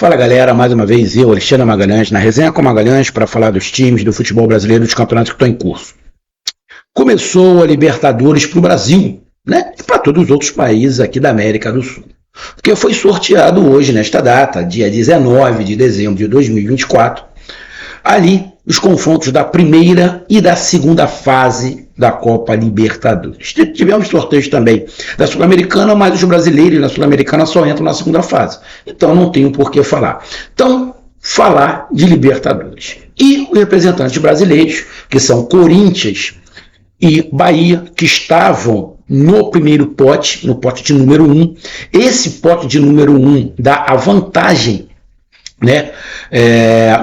Fala galera, mais uma vez eu, Alexandre Magalhães, na resenha com Magalhães para falar dos times do futebol brasileiro, dos campeonatos que estão em curso. Começou a Libertadores para o Brasil, né? E para todos os outros países aqui da América do Sul. Porque foi sorteado hoje, nesta data, dia 19 de dezembro de 2024, ali os confrontos da primeira e da segunda fase da Copa Libertadores. Tivemos sorteios também da Sul-Americana, mas os brasileiros na Sul-Americana só entram na segunda fase. Então não tenho por que falar. Então, falar de Libertadores. E os representantes brasileiros, que são Corinthians e Bahia, que estavam no primeiro pote, no pote de número 1. Esse pote de número 1 dá a vantagem, né,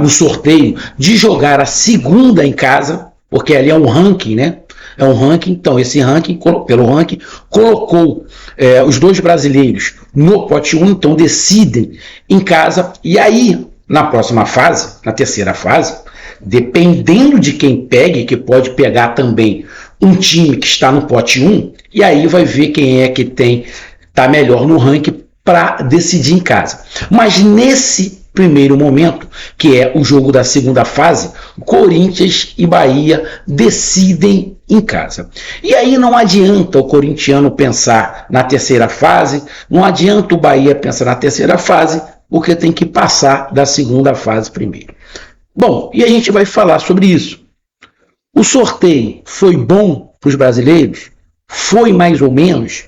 no sorteio de jogar a segunda em casa, porque ali é um ranking, né? É um ranking, então esse ranking, pelo ranking, colocou os dois brasileiros no pote 1, então decidem em casa, e aí na próxima fase, na terceira fase, dependendo de quem pegue, que pode pegar também um time que está no pote 1, e aí vai ver quem é que está melhor no ranking para decidir em casa. Mas nesse primeiro momento, que é o jogo da segunda fase, Corinthians e Bahia decidem em casa. E aí não adianta o corintiano pensar na terceira fase, não adianta o Bahia pensar na terceira fase, porque tem que passar da segunda fase primeiro. Bom, e a gente vai falar sobre isso. O sorteio foi bom para os brasileiros? Foi mais ou menos?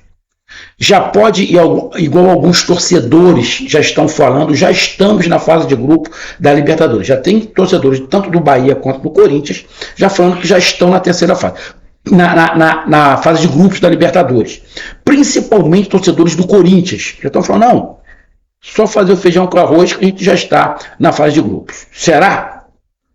Já pode, igual alguns torcedores já estão falando, já estamos na fase de grupo da Libertadores. Já tem torcedores tanto do Bahia quanto do Corinthians já falando que já estão na terceira fase, na fase de grupos da Libertadores. Principalmente torcedores do Corinthians. Já estão falando, não, só fazer o feijão com arroz que a gente já está na fase de grupos. Será?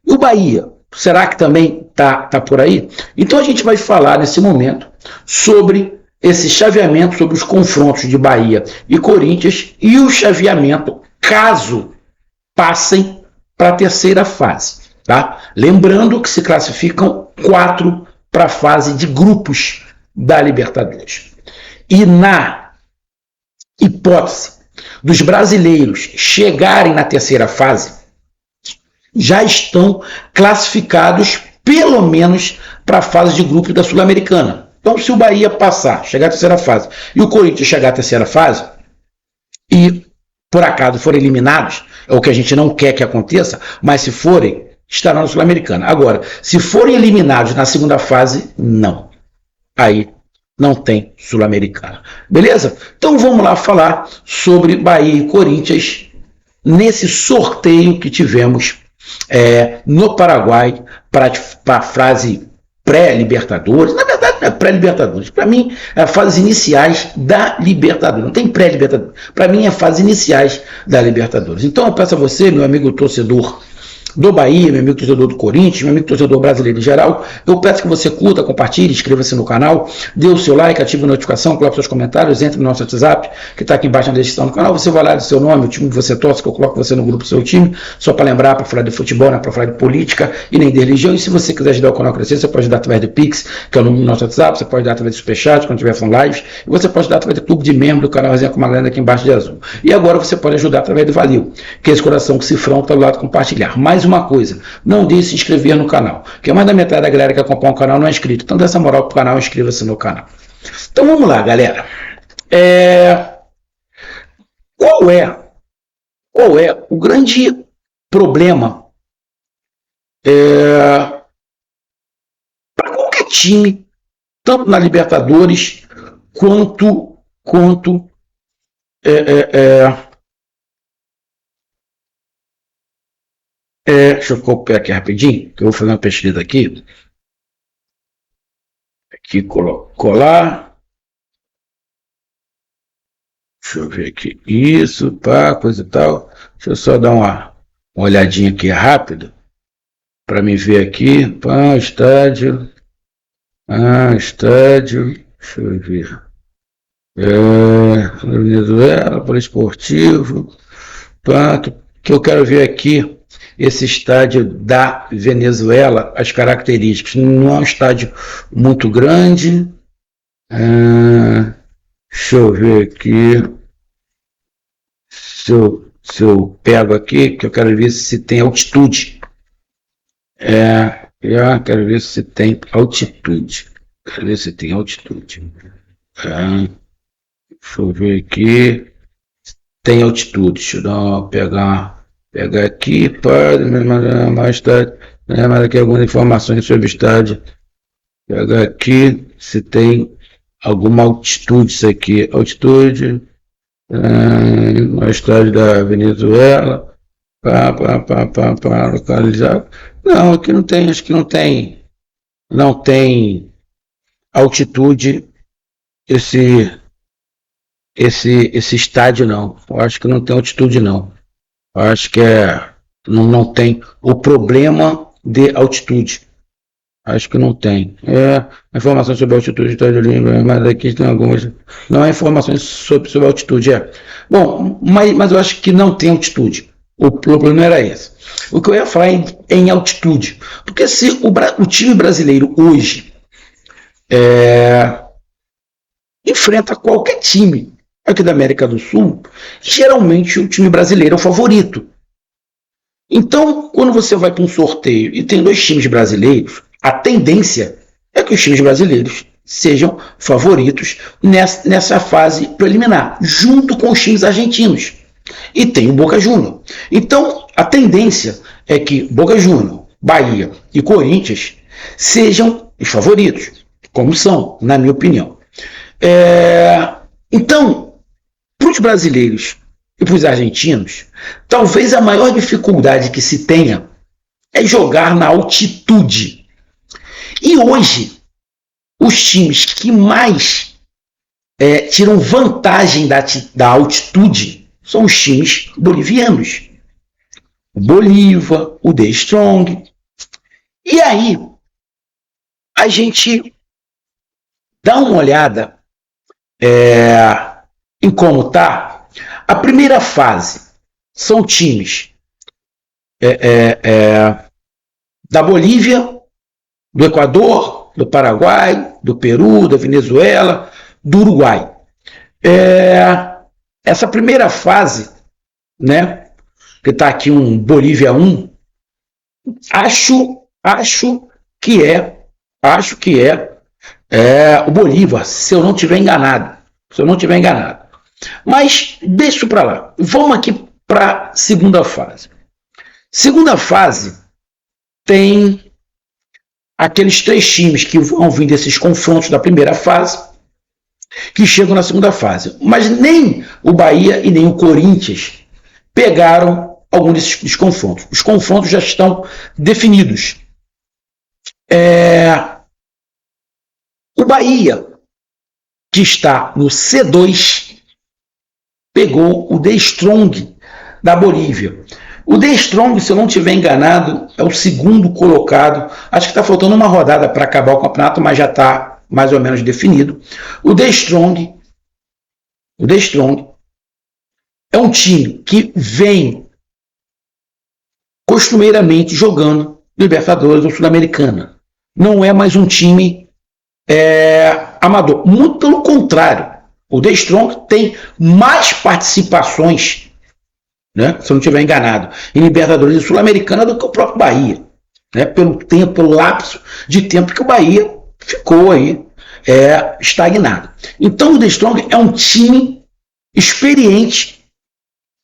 E o Bahia? Será que também está por aí? Então a gente vai falar nesse momento sobre esse chaveamento, sobre os confrontos de Bahia e Corinthians e o chaveamento caso passem para a terceira fase. Tá? Lembrando que se classificam 4 para a fase de grupos da Libertadores. E na hipótese dos brasileiros chegarem na terceira fase, já estão classificados pelo menos para a fase de grupos da Sul-Americana. Então, se o Bahia passar, chegar à terceira fase, e o Corinthians chegar à terceira fase, e por acaso forem eliminados, é o que a gente não quer que aconteça, mas se forem, estarão na Sul-Americana. Agora, se forem eliminados na segunda fase, não. Aí não tem Sul-Americana. Beleza? Então vamos lá falar sobre Bahia e Corinthians nesse sorteio que tivemos no Paraguai para a fase pré-Libertadores. Na verdade, não é pré-Libertadores. Para mim, é as fases iniciais da Libertadores. Não tem pré-Libertadores. Para mim, é as fases iniciais da Libertadores. Então, eu peço a você, meu amigo torcedor do Bahia, meu amigo torcedor do Corinthians, meu amigo torcedor brasileiro em geral, eu peço que você curta, compartilhe, inscreva-se no canal, dê o seu like, ative a notificação, coloque seus comentários, entre no nosso WhatsApp, que está aqui embaixo na descrição do canal, você vai lá do seu nome, o time que você torce, que eu coloco você no grupo do seu time, só para lembrar, para falar de futebol, não é para falar de política e nem de religião, e se você quiser ajudar o canal a crescer, você pode ajudar através do Pix, que é o número do nosso WhatsApp, você pode ajudar através do Superchat, quando tiver falando lives, e você pode ajudar através do clube de membro do canal Resenha com Magalhães aqui embaixo de azul. E agora você pode ajudar através do Valeu, que é esse coração com cifrão que está do lado de compartilhar. Mais uma coisa, não deixe de se inscrever no canal, que mais da metade da galera que acompanha o canal não é inscrito. Então dê essa moral pro canal, inscreva-se no canal. Então vamos lá, galera. Qual é o grande problema para qualquer time, tanto na Libertadores quanto deixa eu copiar aqui rapidinho, que eu vou fazer uma pesquisa aqui. Aqui, colar. Deixa eu ver aqui. Isso, pá, coisa e tal. Deixa eu só dar uma olhadinha aqui rápido. Para me ver aqui. Pá, estádio. Estádio. Deixa eu ver. Venezuela, poliesportivo. Pá, que eu quero ver aqui. Esse estádio da Venezuela, as características. Não é um estádio muito grande. Deixa eu ver aqui. Se eu pego aqui, que eu quero ver se tem altitude. Quero ver se tem altitude. Quero ver se tem altitude. Deixa eu ver aqui. Tem altitude. Deixa eu pegar aqui. Pode me mandar mais tarde. Mas aqui algumas informações sobre o estádio. Pegar aqui se tem alguma altitude. Isso aqui. Altitude. No estádio da Venezuela. Para localizar. Não, aqui não tem. Acho que não tem. Não tem altitude esse estádio, não. Eu acho que não tem altitude, não. Eu acho que não tem o problema de altitude. Acho que não tem. Informações sobre altitude do estádio Olímpico, mas aqui tem algumas. Não há informações sobre altitude. Bom, mas eu acho que não tem altitude. O problema era esse. O que eu ia falar em altitude. Porque se o time brasileiro hoje enfrenta qualquer time aqui da América do Sul, geralmente o time brasileiro é o favorito. Então, quando você vai para um sorteio e tem 2 times brasileiros, a tendência é que os times brasileiros sejam favoritos nessa fase preliminar, junto com os times argentinos. E tem o Boca Juniors. Então, a tendência é que Boca Juniors, Bahia e Corinthians sejam os favoritos, como são, na minha opinião. Então, para os brasileiros e para os argentinos, talvez a maior dificuldade que se tenha é jogar na altitude. E hoje, os times que mais tiram vantagem da altitude são os times bolivianos. O Bolívar, o The Strong. E aí, a gente dá uma olhada em como está. A primeira fase são times da Bolívia, do Equador, do Paraguai, do Peru, da Venezuela, do Uruguai. Essa primeira fase, né, que está aqui um Bolívia 1, acho que é o Bolívar, se eu não estiver enganado. Mas deixa isso para lá. Vamos aqui para a segunda fase. Segunda fase tem aqueles 3 times que vão vir desses confrontos da primeira fase, que chegam na segunda fase. Mas nem o Bahia e nem o Corinthians pegaram algum desses confrontos. Os confrontos já estão definidos. O Bahia, que está no C2, pegou o The Strong da Bolívia. O The Strong, se eu não estiver enganado, é o segundo colocado. Acho que está faltando uma rodada para acabar o campeonato, mas já está mais ou menos definido. O The Strong é um time que vem costumeiramente jogando Libertadores ou Sul-Americana. Não é mais um time amador. Muito pelo contrário. O The Strong tem mais participações, né, se eu não estiver enganado, em Libertadores e Sul-Americana do que o próprio Bahia. Né, pelo lapso de tempo que o Bahia ficou aí estagnado. Então o The Strong é um time experiente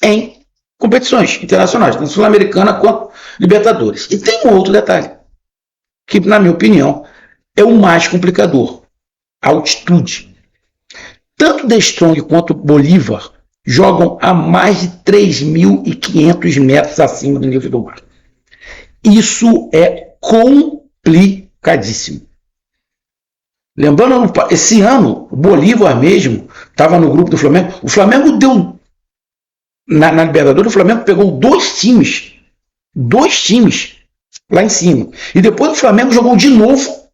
em competições internacionais, tanto Sul-Americana quanto Libertadores. E tem um outro detalhe, que na minha opinião é o mais complicador: a altitude. Tanto The Strong quanto Bolívar jogam a mais de 3.500 metros acima do nível do mar. Isso é complicadíssimo. Lembrando, esse ano, o Bolívar mesmo estava no grupo do Flamengo. O Flamengo deu, na Libertadores, o Flamengo pegou 2 times lá em cima. E depois o Flamengo jogou de novo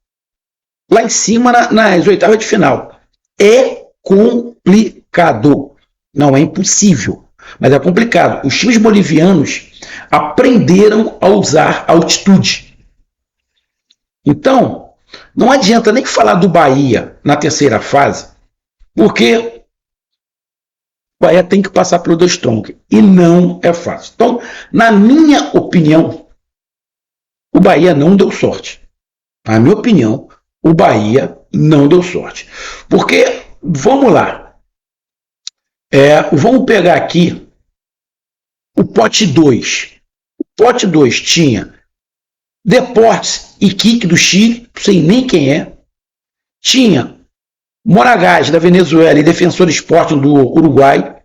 lá em cima nas oitavas de final. É complicado. Não é impossível, mas é complicado. Os times bolivianos aprenderam a usar altitude. Então, não adianta nem falar do Bahia na terceira fase, porque o Bahia tem que passar pelo The Strong. E não é fácil. Então, na minha opinião, o Bahia não deu sorte. Na minha opinião, o Bahia não deu sorte. Porque, vamos lá, vamos pegar aqui o pote 2. O pote 2 tinha Deportes e Iquique do Chile, não sei nem quem é. Tinha Monagas da Venezuela e Defensor Sporting do Uruguai.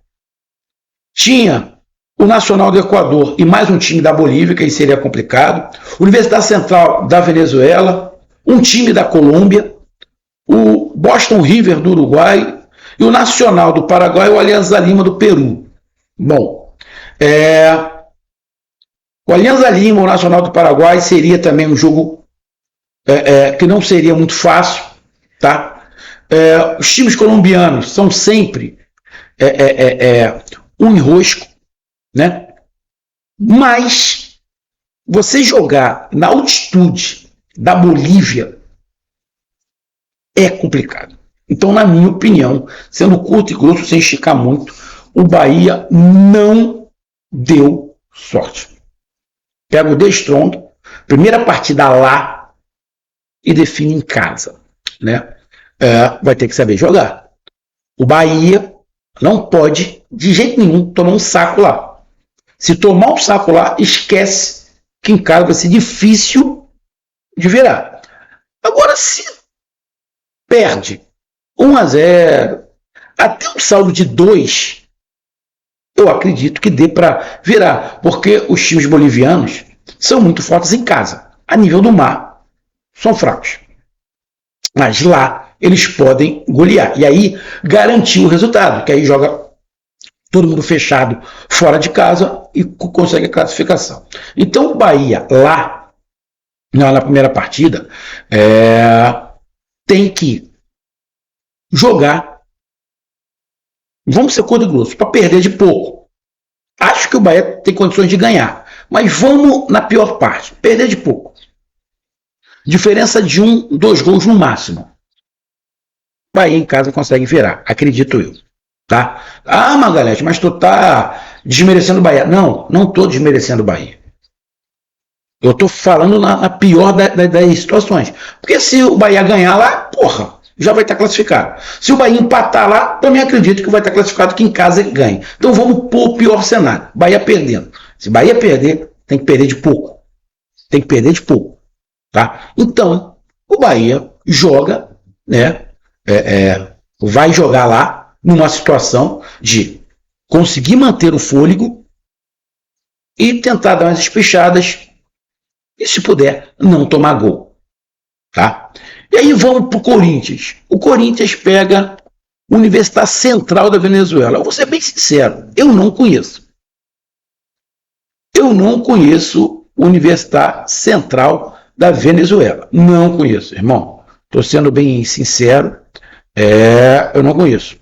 Tinha o Nacional do Equador e mais um time da Bolívia, que aí seria complicado. Universidade Central da Venezuela, um time da Colômbia, o Boston River do Uruguai e o Nacional do Paraguai e o Alianza Lima do Peru. Bom, o Alianza Lima, o Nacional do Paraguai, seria também um jogo que não seria muito fácil, tá? Os times colombianos são sempre um enrosco, né? Mas você jogar na altitude da Bolívia é complicado. Então, na minha opinião, sendo curto e grosso, sem esticar muito, o Bahia não deu sorte. Pega o The Strong, primeira partida lá e define em casa, né? Vai ter que saber jogar. O Bahia não pode, de jeito nenhum, tomar um saco lá. Se tomar um saco lá, esquece que em casa vai ser difícil de virar. Agora, se perde 1-0, até um saldo de 2, eu acredito que dê para virar, porque os times bolivianos são muito fortes em casa. A nível do mar, são fracos. Mas lá, eles podem golear. E aí, garantir o resultado, que aí joga todo mundo fechado fora de casa e consegue a classificação. Então, o Bahia, lá, na primeira partida, tem que jogar, vamos ser curto e grosso, para perder de pouco. Acho que o Bahia tem condições de ganhar, mas vamos na pior parte, perder de pouco. Diferença de 2 gols no máximo. Bahia em casa consegue virar, acredito eu. Tá? Ah, Magalhães, mas tu tá desmerecendo o Bahia. Não, não tô desmerecendo o Bahia. Eu tô falando na pior das situações. Porque se o Bahia ganhar lá, porra, já vai estar classificado. Se o Bahia empatar lá, também acredito que vai estar classificado, que em casa ele ganha. Então vamos pôr o pior cenário. Bahia perdendo. Se o Bahia perder, tem que perder de pouco. Tem que perder de pouco. Tá? Então, o Bahia joga, né? Vai jogar lá numa situação de conseguir manter o fôlego e tentar dar umas espichadas e, se puder, não tomar gol. Tá? E aí vamos para o Corinthians. O Corinthians pega a Universidade Central da Venezuela. Eu vou ser bem sincero, eu não conheço. Eu não conheço a Universidade Central da Venezuela. Não conheço, irmão. Estou sendo bem sincero. Eu não conheço.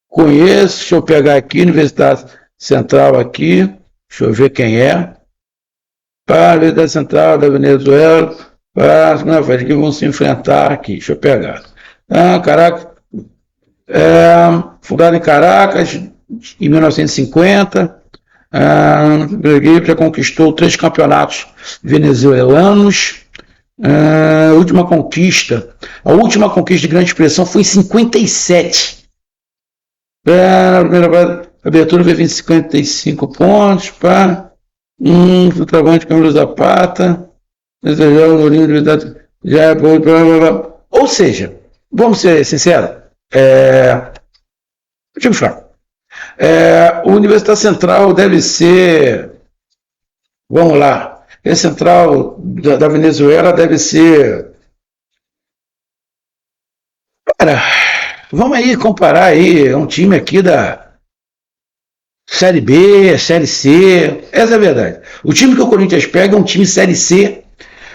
Conheço, deixa eu pegar aqui, Universidade Central aqui, deixa eu ver quem é. Universidade Central da Venezuela, que vão se enfrentar aqui, deixa eu pegar. Caracas, fundado em Caracas, em 1950, já conquistou 3 campeonatos venezuelanos. A última conquista de grande expressão foi em 57. Na primeira abertura veio 55 pontos, pá. Centroavante Camilo Zapata. Desejava o livro já é bom. Ou seja, vamos ser sinceros, time fraco. A Universidade Central deve ser, vamos lá, a Central da Venezuela deve ser, cara, vamos aí comparar aí um time aqui da Série B, Série C, essa é a verdade. O time que o Corinthians pega é um time Série C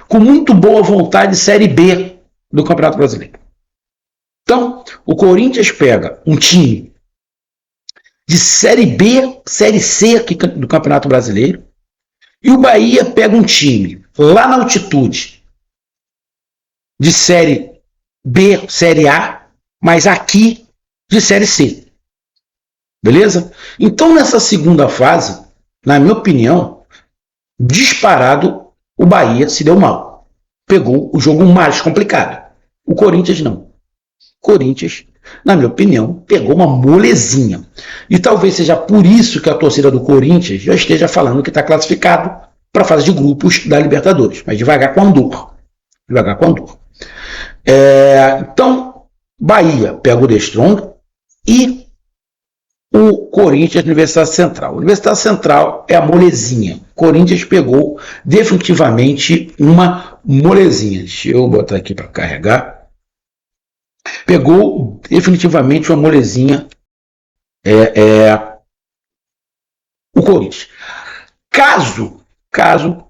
com muito boa vontade, Série B do Campeonato Brasileiro. Então, o Corinthians pega um time de Série B, Série C aqui do Campeonato Brasileiro, e o Bahia pega um time lá na altitude de Série B, Série A, mas aqui de Série C. Beleza? Então, nessa segunda fase, na minha opinião, disparado, o Bahia se deu mal. Pegou o jogo mais complicado. O Corinthians não. O Corinthians, na minha opinião, pegou uma molezinha. E talvez seja por isso que a torcida do Corinthians já esteja falando que está classificado para a fase de grupos da Libertadores. Mas devagar com andor. Devagar com andor. Então, Bahia pega o The Strong e o Corinthians, Universidade Central. A Universidade Central é a molezinha. O Corinthians pegou definitivamente uma molezinha. Deixa eu botar aqui para carregar. Pegou definitivamente uma molezinha o Corinthians. Caso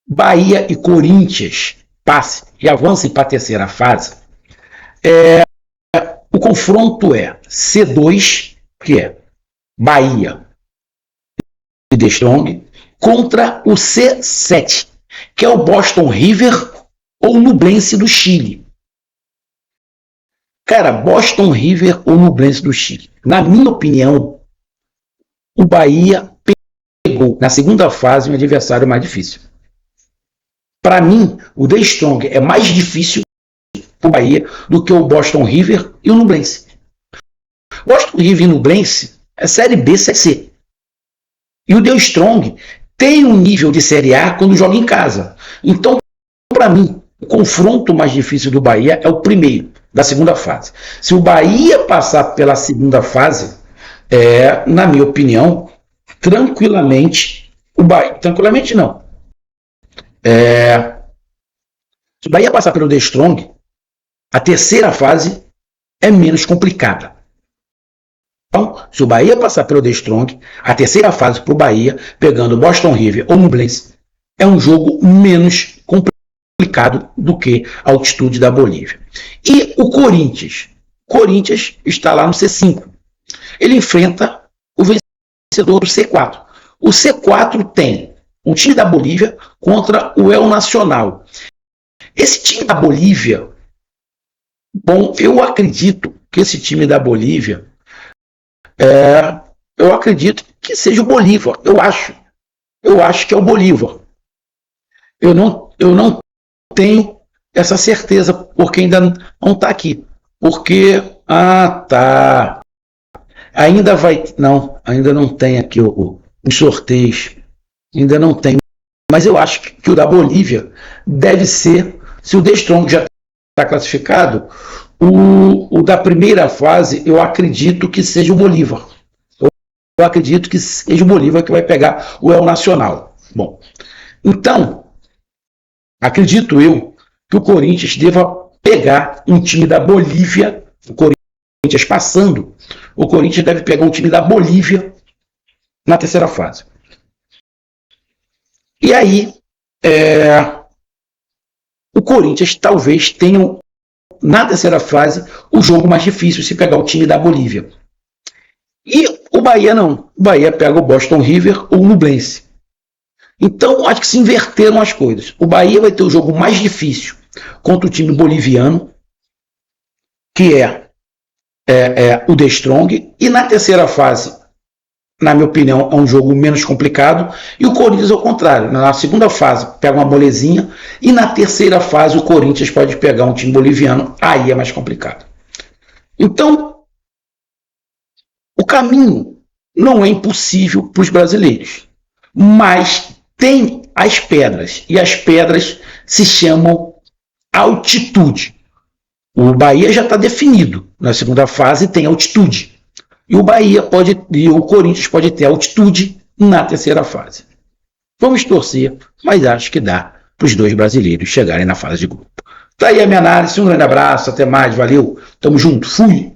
Bahia e Corinthians passem e avancem para a terceira fase, o confronto é C2, que é Bahia e The Strong, contra o C7, que é o Boston River ou Nublense do Chile. Cara, Boston River ou Nublense do Chile. Na minha opinião, o Bahia pegou na segunda fase um adversário mais difícil. Para mim, o The Strong é mais difícil para o Bahia do que o Boston River e o Nublense. Boston River e Nublense é Série B, Série C. E o The Strong tem um nível de Série A quando joga em casa. Então, para mim, o confronto mais difícil do Bahia é o primeiro, da segunda fase. Se o Bahia passar pela segunda fase, na minha opinião, tranquilamente, o Bahia... Tranquilamente não. Se o Bahia passar pelo The Strong, a terceira fase é menos complicada. Então, se o Bahia passar pelo The Strong, a terceira fase para o Bahia, pegando Boston River ou Nublense, é um jogo menos complicado do que a altitude da Bolívia. E o Corinthians? O Corinthians está lá no C5. Ele enfrenta o vencedor do C4. O C4 tem um time da Bolívia contra o El Nacional. Esse time da Bolívia, bom, eu acredito que esse time da Bolívia, eu acredito que seja o Bolívar. Eu acho que é o Bolívar. Eu não tenho essa certeza, porque ainda não está aqui. Porque, tá. Ainda vai, não, ainda não tem aqui os sorteios. Ainda não tem. Mas eu acho que o da Bolívia deve ser, se o The Strong já está classificado, o da primeira fase, eu acredito que seja o Bolívar. Eu acredito que seja o Bolívar que vai pegar o El Nacional. Bom, então, acredito eu que o Corinthians deva pegar um time da Bolívia, o Corinthians passando, o Corinthians deve pegar um time da Bolívia na terceira fase. E aí, o Corinthians talvez tenha, na terceira fase, o jogo mais difícil se pegar o time da Bolívia. E o Bahia não. O Bahia pega o Boston River ou o Nublense. Então, acho que se inverteram as coisas. O Bahia vai ter o jogo mais difícil contra o time boliviano, que é o The Strong. E na terceira fase, na minha opinião, é um jogo menos complicado. E o Corinthians, ao contrário. Na segunda fase, pega uma molezinha. E na terceira fase, o Corinthians pode pegar um time boliviano. Aí é mais complicado. Então, o caminho não é impossível para os brasileiros, mas tem as pedras, e as pedras se chamam altitude. O Bahia já está definido, na segunda fase tem altitude, e o Corinthians pode ter altitude na terceira fase. Vamos torcer, mas acho que dá para os dois brasileiros chegarem na fase de grupo. Tá aí a minha análise, um grande abraço, até mais, valeu, tamo junto, fui!